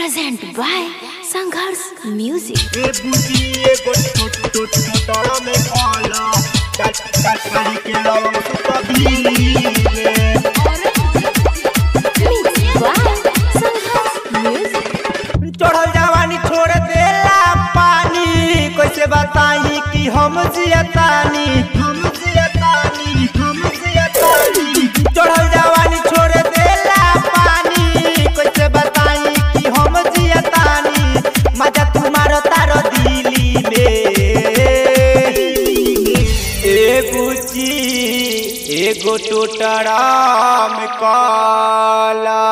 present by Sangharsh Music. चढ़ल जवानी छोड़ देला पानी, कैसे बताई कि हम जियतानी। चढ़ल जवानी छोड़ देला पानी, कैसे बताई कि हम जियतानी। मजा तुम्हारो तारो दिली में एगो टोटरा में काला,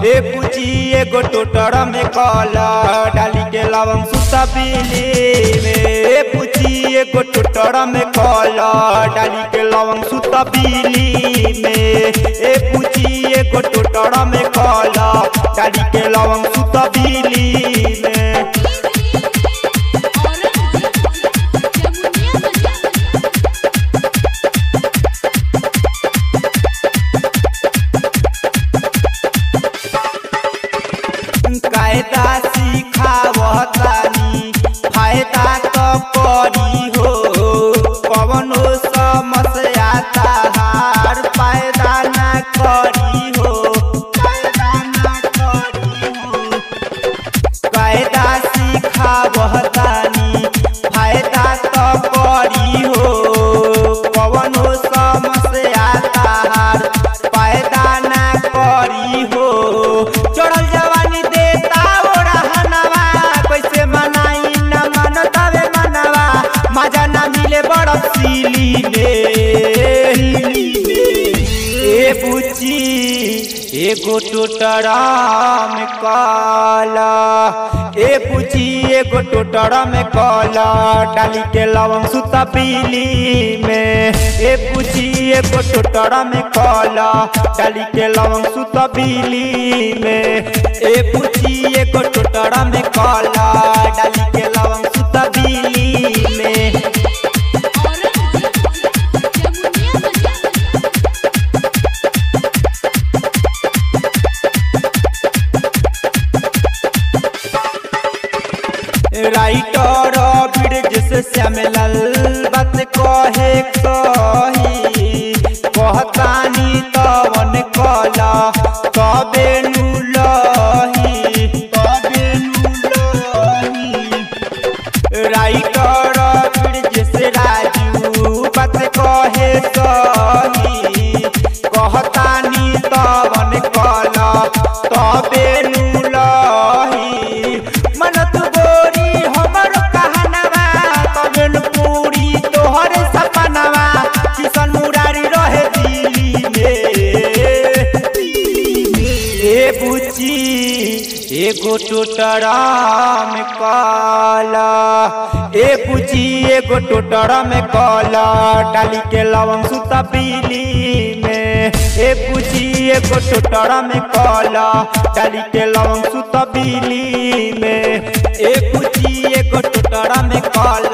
एगो टोटरा में काला, डाली के लवंग सुता पीली में। पूछी एगो टोटरा में काला, डाली के लवंग सुता पीली में। पूछी एगो टोटरा में काला, डाली के लवंग सुता पीली में। कायदा सिखावतानी फायदा तो करी हो, कवनो समस्या ताहार फायदा ना करी हो। कायदा सिखावतानी फायदा तो करी हो, कवनो समस्या ताहार फायदा ना करी हो। चढ़ल जवानी देता ओरा हनवा, कैसे मनाई न मनतावे मनवा। मजा ना मिले बड़ सीली में। पूछी एगो टोटरा में काला, पूछी एगो टोटरा में काला, डाली के लवंग सुता पीली में। पूछी एगो टोटरा में काला, डाली के लवंग सुता पीली में। पूछी एगो टोटरा में काला, डाली के लवंग सुता पीली में। राइटर ब्रिज से श्यामलाल बात कहे सही, कहतानी तवन कला तबे नुलही। राइटर ब्रिज से राजू बात कहे सही, कहतानी तवन कला तबे नुलही। मनत गोरी हमर कहनवा, तबेन पूरी तोहर सपनवा। किशन मुरारी रहे दिल्ली में। पूछी एगो टोटरा में काला, पूछी एगो टोटरा में काला, डाली के लवंग सुता पीली में। पूछी एगो टोटरा में काला, डाली के लवंग सुता पीली में। पूछी एगो टोटरा में काला।